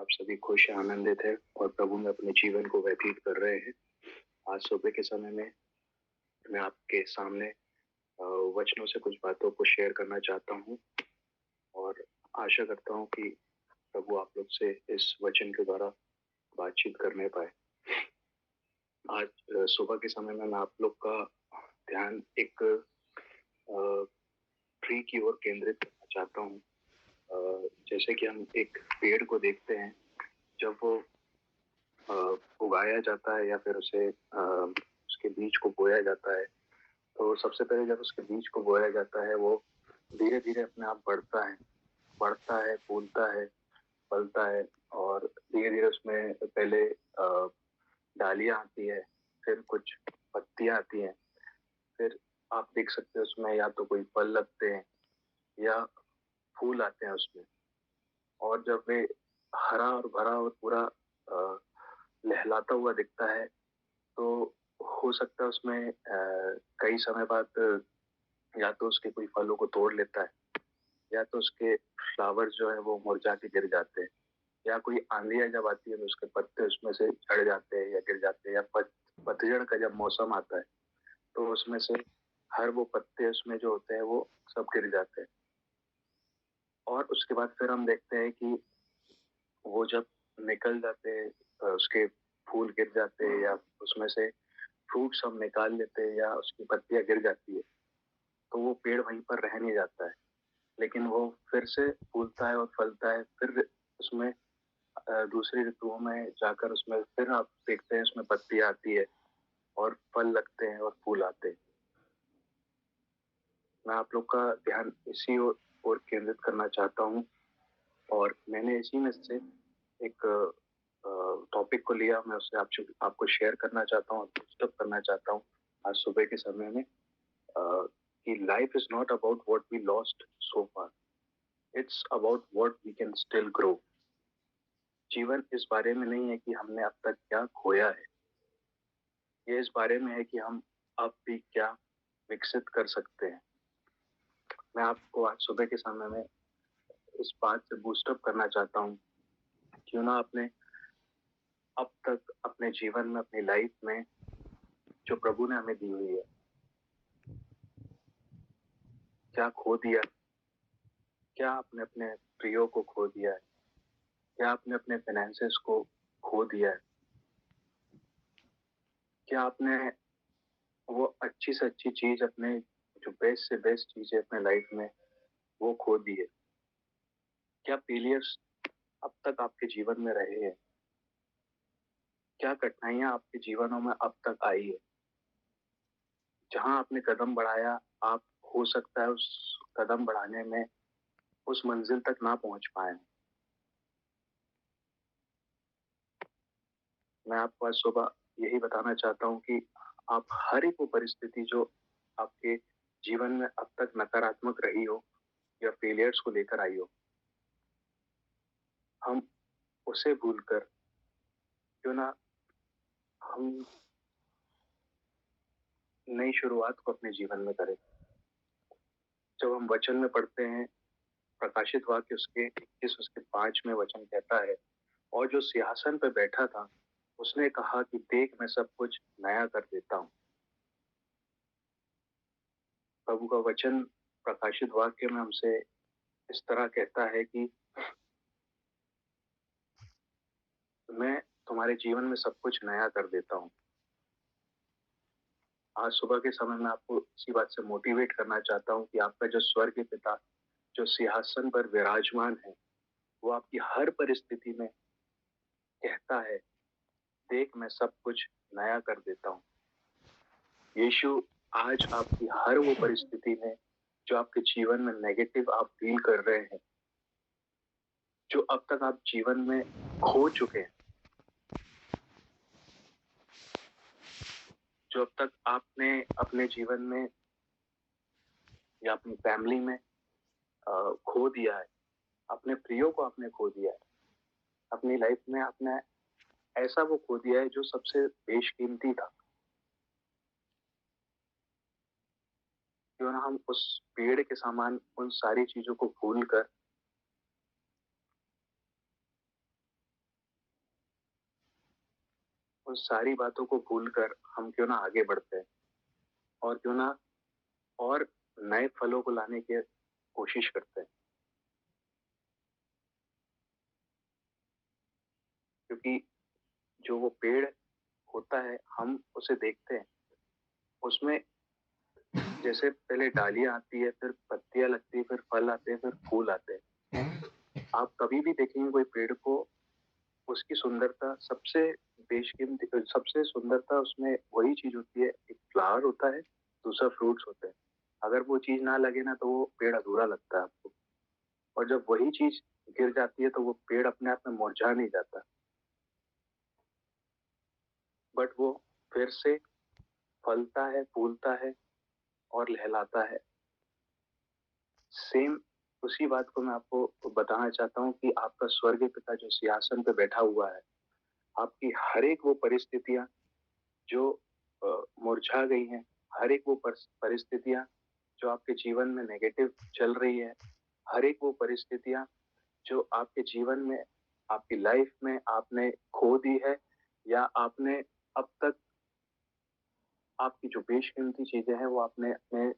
आप सभी खुश आनंदित हैं और प्रभु में अपने जीवन को व्यतीत कर रहे हैं। आज सुबह के समय में मैं आपके सामने वचनों से कुछ बातों को शेयर करना चाहता हूँ और आशा करता हूँ कि प्रभु आप लोग से इस वचन के द्वारा बातचीत करने पाए। आज सुबह के समय में मैं आप लोग का ध्यान एक ट्री की ओर केंद्रित करना चाहता हूँ। जैसे कि हम एक पेड़ को देखते हैं, जब वो उगाया जाता है या फिर उसे उसके बीज को बोया जाता है, तो सबसे पहले जब उसके बीज को बोया जाता है वो धीरे धीरे अपने आप बढ़ता है, फूलता है, फलता है और धीरे धीरे उसमें पहले डालियां आती है, फिर कुछ पत्तियां आती हैं, फिर आप देख सकते हो उसमें या तो कोई फल लगते हैं या फूल आते हैं उसमें। और जब वे हरा और भरा और पूरा लहलाता हुआ दिखता है तो हो सकता है उसमें कई समय बाद या तो उसके कोई फलों को तोड़ लेता है या तो उसके फ्लावर्स जो है वो मुरझा के गिर जाते हैं, या कोई आंधियां जब आती है तो उसके पत्ते उसमें से झड़ जाते हैं या गिर जाते हैं, या पतझड़ का जब मौसम आता है तो उसमें से हर वो पत्ते उसमें जो होते हैं वो सब गिर जाते हैं। और उसके बाद फिर हम देखते हैं कि वो जब निकल जाते हैं, उसके फूल गिर जाते हैं या उसमें से फ्रूट सब निकाल लेते हैं या उसकी पत्तियां गिर जाती है, तो वो पेड़ वहीं पर रह नहीं जाता है, लेकिन वो फिर से फूलता है और फलता है। फिर उसमें दूसरी ऋतुओं में जाकर उसमें फिर आप देखते हैं उसमें पत्तियां आती है और फल लगते हैं और फूल आते हैं। मैं आप लोग का ध्यान इसी ओर केंद्रित करना चाहता हूँ और मैंने इसी में से एक टॉपिक को लिया, मैं उससे आपको शेयर करना चाहता हूँ, डिस्कस करना चाहता हूँ आज सुबह के समय में कि life is not about what we lost so far, it's about what we can still grow. जीवन इस बारे में नहीं है कि हमने अब तक क्या खोया है, ये इस बारे में है कि हम अब भी क्या विकसित कर सकते हैं। मैं आपको आज सुबह के समय में इस बात से बूस्टअप करना चाहता हूँ, क्यों ना आपने अब तक अपने जीवन में, अपनी लाइफ में जो प्रभु ने हमें दी हुई है, क्या खो दिया? क्या आपने अपने प्रियो को खो दिया है? क्या आपने अपने फाइनेंसेस को खो दिया है? क्या आपने वो अच्छी से अच्छी चीज, अपने जो बेस्ट से बेस्ट चीज है अपने लाइफ में, वो खो दी है? क्या फेलियर्स अब तक आपके जीवन में रहे हैं? क्या कठिनाइयां आपके जीवनों में अब तक आई है? जहां आपने कदम बढ़ाया, आप हो सकता है उस कदम बढ़ाने में उस मंजिल तक ना पहुंच पाए। मैं आपको आज सुबह यही बताना चाहता हूँ कि आप हर एक वो परिस्थिति जो आपके जीवन में अब तक नकारात्मक रही हो या फेलियर्स को लेकर आई हो, हम उसे भूलकर क्यों ना हम नई शुरुआत को अपने जीवन में करें। जब हम वचन में पढ़ते हैं, प्रकाशित वाक्य उसके 21 उसके 5 में वचन कहता है, और जो सिंहासन पर बैठा था उसने कहा कि देख, मैं सब कुछ नया कर देता हूँ। प्रभु का वचन प्रकाशित वाक्य में हमसे इस तरह कहता है कि मैं तुम्हारे जीवन में सब कुछ नया कर देता हूँ। आज सुबह के समय में आपको इसी बात से मोटिवेट करना चाहता हूँ कि आपका जो स्वर्गीय पिता जो सिंहासन पर विराजमान है, वो आपकी हर परिस्थिति में कहता है, देख, मैं सब कुछ नया कर देता हूँ। यीशु आज आपकी हर वो परिस्थिति में जो आपके जीवन में नेगेटिव आप फील कर रहे हैं, जो अब तक आप जीवन में खो चुके हैं, जो अब तक आपने अपने जीवन में या अपनी फैमिली में खो दिया है, अपने प्रियो को आपने खो दिया है, अपनी लाइफ में आपने ऐसा वो खो दिया है जो सबसे बेशकीमती था, क्यों ना हम उस पेड़ के समान उन सारी चीजों को भूल कर सारी बातों को भूलकर हम क्यों ना आगे बढ़ते हैं और क्यों ना और नए फलों को लाने की कोशिश करते हैं। क्योंकि जो वो पेड़ होता है, हम उसे देखते हैं, उसमें जैसे पहले डालियां आती है, फिर पत्तियां लगती है, फिर फल आते हैं, फिर फूल आते हैं। आप कभी भी देखेंगे कोई पेड़ को, उसकी सुंदरता सबसे बेशकीमती, सबसे सुंदरता उसमें वही चीज होती है, एक फ्लावर होता है, दूसरा फ्रूट्स होते हैं। अगर वो चीज ना लगे ना तो वो पेड़ अधूरा लगता है आपको। और जब वही चीज गिर जाती है तो वो पेड़ अपने आप में मुरझा नहीं जाता, बट वो फिर से फलता है, फूलता है और लहलाता है। सेम उसी बात को मैं आपको बताना चाहता हूँ कि आपका स्वर्गीय पिता जो सिंहासन पे बैठा हुआ है, आपकी हर एक वो परिस्थितियां जो मुरझा गई हैं, हर एक वो परिस्थितियां जो आपके जीवन में नेगेटिव चल रही है, हर एक वो परिस्थितियां जो आपके जीवन में, आपकी लाइफ में आपने खो दी है, या आपने अब तक आपकी जो बेशकीमती चीजें हैं वो आपने अपने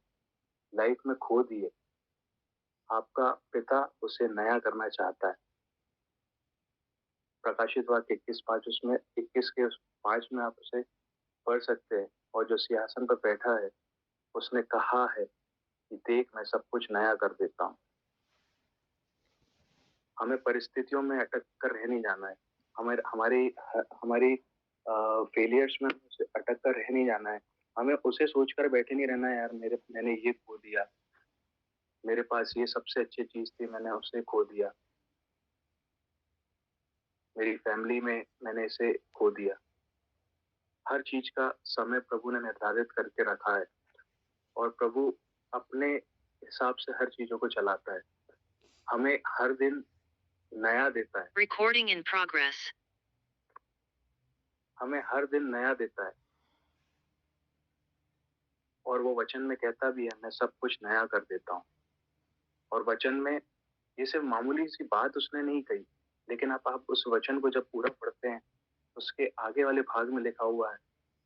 लाइफ में खो दी है, आपका पिता उसे नया करना चाहता है। प्रकाशित वाक्य 21:5, उसमें 21 के 5 में आप उसे पढ़ सकते हैं। और जो सिंहासन पर बैठा है उसने कहा है कि देख मैं सब कुछ नया कर देता हूँ। हमें परिस्थितियों में अटक कर रह नहीं जाना है, हमें हमारी हमारी फेलियर्स में उसे अटक कर रह नहीं जाना है। हमें उसे सोचकर बैठे नहीं रहना है, यार मैंने ये खो दिया, मेरे पास ये सबसे अच्छी चीज थी, मैंने उसे खो दिया, मेरी फैमिली में मैंने इसे खो दिया। हर चीज का समय प्रभु ने निर्धारित करके रखा है और प्रभु अपने हिसाब से हर चीजों को चलाता है। हमें हर दिन नया देता है। Recording in progress. हमें हर दिन नया देता है और वो वचन में कहता भी है, मैं सब कुछ नया कर देता हूँ। और वचन में ये सिर्फ मामूली सी बात उसने नहीं कही, लेकिन आप उस वचन को जब पूरा पढ़ते हैं, उसके आगे वाले भाग में लिखा हुआ है,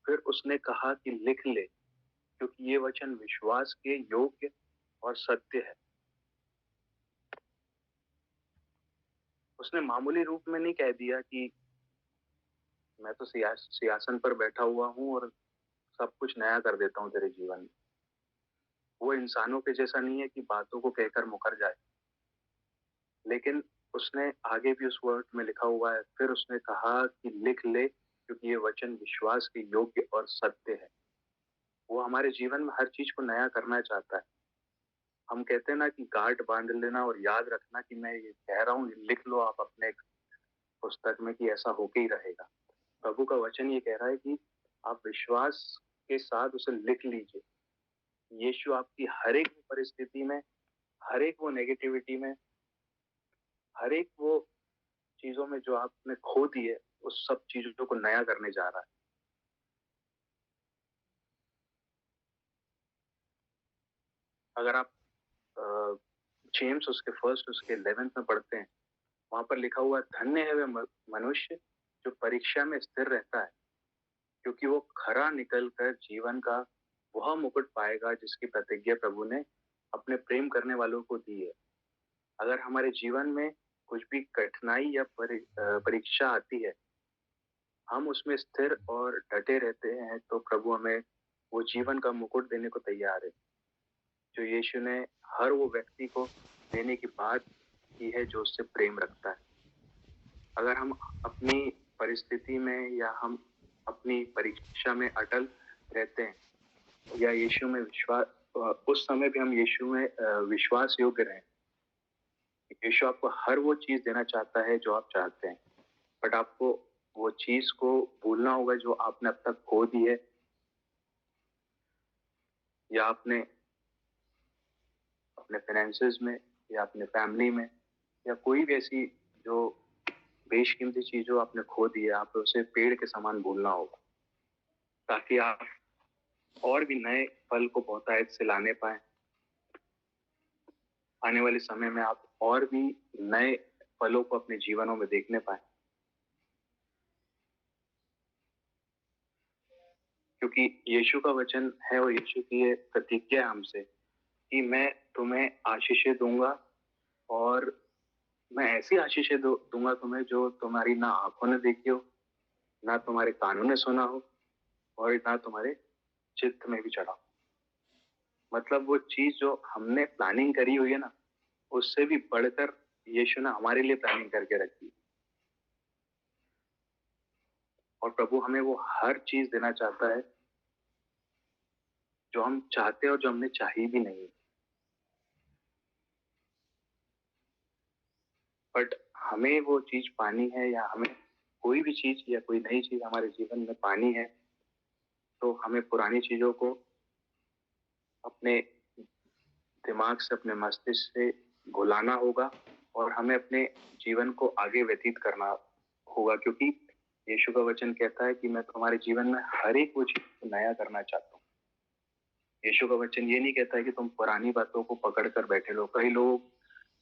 फिर उसने कहा कि लिख ले, क्योंकि ये वचन विश्वास के योग्य और सत्य है। उसने मामूली रूप में नहीं कह दिया कि मैं तो सिंहासन पर बैठा हुआ हूँ और सब कुछ नया कर देता हूँ तेरे जीवन में। वो इंसानों के जैसा नहीं है कि बातों को कहकर मुकर जाए, लेकिन उसने आगे भी उस वर्ड में लिखा हुआ है, फिर उसने कहा कि लिख ले, क्योंकि ये वचन विश्वास के योग्य और सत्य है। वो हमारे जीवन में हर चीज को नया करना चाहता है। हम कहते हैं ना कि गांठ बांध लेना और याद रखना कि मैं ये कह रहा हूँ, लिख लो आप अपने पुस्तक में कि ऐसा होके ही रहेगा। प्रभु का वचन ये कह रहा है कि आप विश्वास के साथ उसे लिख लीजिए। यीशु आपकी हर एक परिस्थिति में, हर एक वो नेगेटिविटी में, हर एक वो चीजों में जो आपने खो दी है, उस सब चीजों को नया करने जा रहा है। अगर आप जेम्स उसके 1 उसके 11 में पढ़ते हैं, वहां पर लिखा हुआ, धन्य है वह मनुष्य जो परीक्षा में स्थिर रहता है, क्योंकि वो खरा निकल कर जीवन का वह मुकुट पाएगा जिसकी प्रतिज्ञा प्रभु ने अपने प्रेम करने वालों को दी है। अगर हमारे जीवन में कुछ भी कठिनाई या परीक्षा आती है, हम उसमें स्थिर और डटे रहते हैं, तो प्रभु हमें वो जीवन का मुकुट देने को तैयार है, जो यीशु ने हर वो व्यक्ति को देने की बात की है जो उससे प्रेम रखता है। अगर हम अपनी परिस्थिति में या हम अपनी परीक्षा में अटल रहते हैं या यीशु में विश्वास, उस समय भी हम यीशु में विश्वास योग्य रहें। यीशु आपको हर वो चीज देना चाहता है जो आप चाहते हैं, बट आपको वो चीज को भूलना होगा जो आपने अब तक खो दी है, या आपने अपने फाइनेंसेस में या अपने फैमिली में या कोई भी ऐसी जो बेशकीमती चीज जो आपने खो दी है, आप उसे पेड़ के समान भूलना होगा, ताकि आप और भी नए फल को बहुतायत से लाने पाए। आने वाले समय में आप और भी नए फलों को अपने जीवनों में देखने पाए। क्योंकि यीशु का वचन है और यीशु की ये प्रतिज्ञा है हमसे कि मैं तुम्हें आशीषें दूंगा और मैं ऐसी आशीषें दूंगा तुम्हें जो तुम्हारी ना आंखों ने देखी हो, ना तुम्हारे कानों ने सुना हो और ना तुम्हारे चित्त में भी चढ़ा हो। मतलब वो चीज जो हमने प्लानिंग करी हुई है ना, उससे भी बढ़कर यीशु ने हमारे लिए प्लानिंग करके रखी है। और प्रभु हमें वो हर चीज देना चाहता है जो हम चाहते हैं और जो हमने चाही भी नहीं। बट हमें वो चीज पानी है या हमें कोई भी चीज या कोई नई चीज हमारे जीवन में पानी है, तो हमें पुरानी चीजों को अपने दिमाग से, अपने मस्तिष्क से भुलाना होगा और हमें अपने जीवन को आगे व्यतीत करना होगा, क्योंकि यीशु का वचन कहता है कि मैं तुम्हारे जीवन में हर एक वो चीज को नया करना चाहता हूँ। यीशु का वचन ये नहीं कहता है कि तुम पुरानी बातों को पकड़ कर बैठे लो। कई लोग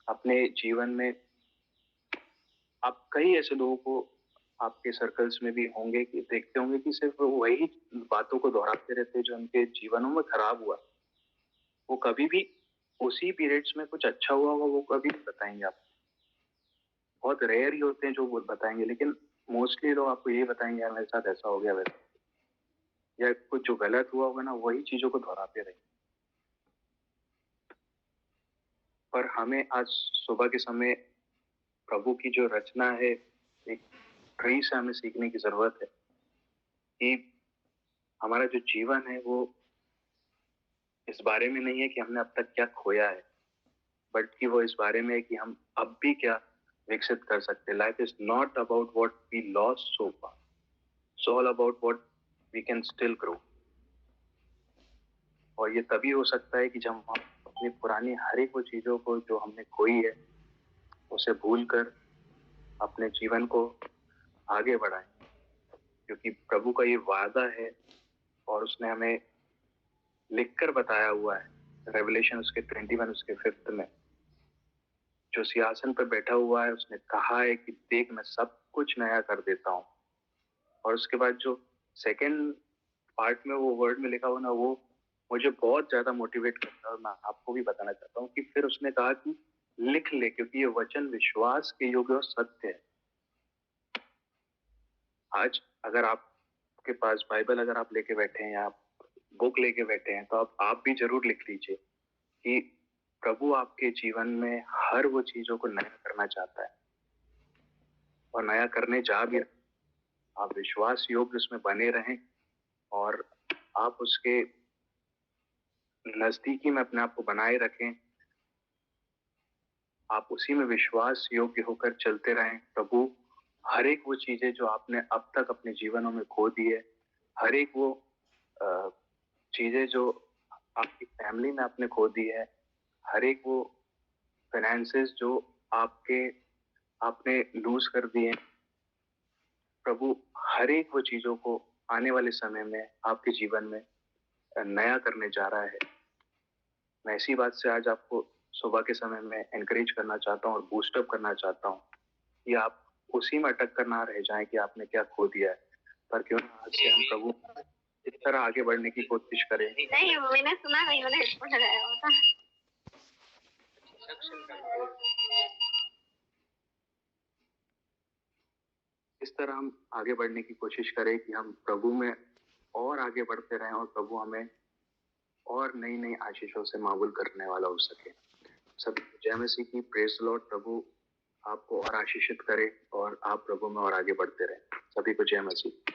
अपने जीवन में, आप कई ऐसे लोगों को आपके सर्कल्स में भी होंगे कि देखते होंगे कि सिर्फ वही बातों को दोहराते रहते जो उनके जीवनों में खराब हुआ। वो कभी भी उसी पीरियड्स में कुछ अच्छा हुआ होगा वो कभी नहीं बताएंगे आपको। बहुत रेयर ही होते हैं जो वो बताएंगे, लेकिन मोस्टली लोग आपको यही बताएंगे यार मेरे साथ ऐसा हो गया वैसा, या कुछ जो गलत हुआ होगा ना वही चीजों को दोहराते रहेंगे। पर हमें आज सुबह के समय प्रभु की जो रचना है, एक ट्री से हमें सीखने की जरूरत है कि हमारा जो जीवन है वो इस बारे में नहीं है कि हमने अब तक क्या खोया है, बल्कि वो इस बारे में है कि हम अब भी क्या विकसित कर सकते हैं। Life is not about what we lost so far, it's all about what we can still grow. और ये तभी हो सकता है कि जब हम अपनी पुरानी हर एक वो चीजों को जो हमने खोई है उसे भूल कर अपने जीवन को आगे बढ़ाएं, क्योंकि प्रभु का ये वादा है और उसने हमें लिखकर बताया हुआ है रेवलेशन उसके 21 उसके 5 में, जो सिंहासन पर बैठा हुआ है उसने कहा है कि देख मैं सब कुछ नया कर देता हूँ। और उसके बाद जो सेकंड पार्ट में वो वर्ड में लिखा हुआ ना, वो मुझे बहुत ज्यादा मोटिवेट करता है और मैं आपको भी बताना चाहता हूँ कि फिर उसने कहा कि लिख ले, क्योंकि ये वचन विश्वास के योग्य और सत्य है। आज अगर आपके पास बाइबल अगर आप लेके बैठे हैं या आप बुक लेके बैठे हैं, तो आप भी जरूर लिख लीजिए कि प्रभु आपके जीवन में हर वो चीजों को नया करना चाहता है और नया करने जा भी। आप विश्वास योग्य उसमें बने रहें और आप उसके नजदीकी में अपने आप को बनाए रखें। आप उसी में विश्वास योग्य होकर चलते रहें। प्रभु हर एक वो चीजें जो आपने अब तक अपने जीवनों में खो दी है, हर एक वो चीजें जो आपकी फैमिली में आपने खो दी है, हर एक वो फाइनेंसेस जो आपने लूज कर दिए, प्रभु हर एक वो चीजों को आने वाले समय में आपके जीवन में नया करने जा रहा है। मैं इसी बात से आज आपको सुबह के समय में एनकरेज करना चाहता हूँ और बूस्टअप करना चाहता हूँ कि आप उसी में अटक कर ना रह जाएं कि आपने क्या खो दिया है, पर क्यों ना आज से हम प्रभु इस तरह आगे बढ़ने की कोशिश करें। नहीं, मैंने सुना नहीं, मैंने हेडफोन लगाया हुआ था। इस तरह हम आगे बढ़ने की कोशिश करें कि हम प्रभु में और आगे बढ़ते रहें और प्रभु हमें और नई नई आशीषों से मामूल करने वाला हो सके। सभी जय मसीह की, प्रेज लॉर्ड। प्रभु आपको और आशीषित करे और आप प्रभु में और आगे बढ़ते रहें। सभी को जय मसीह।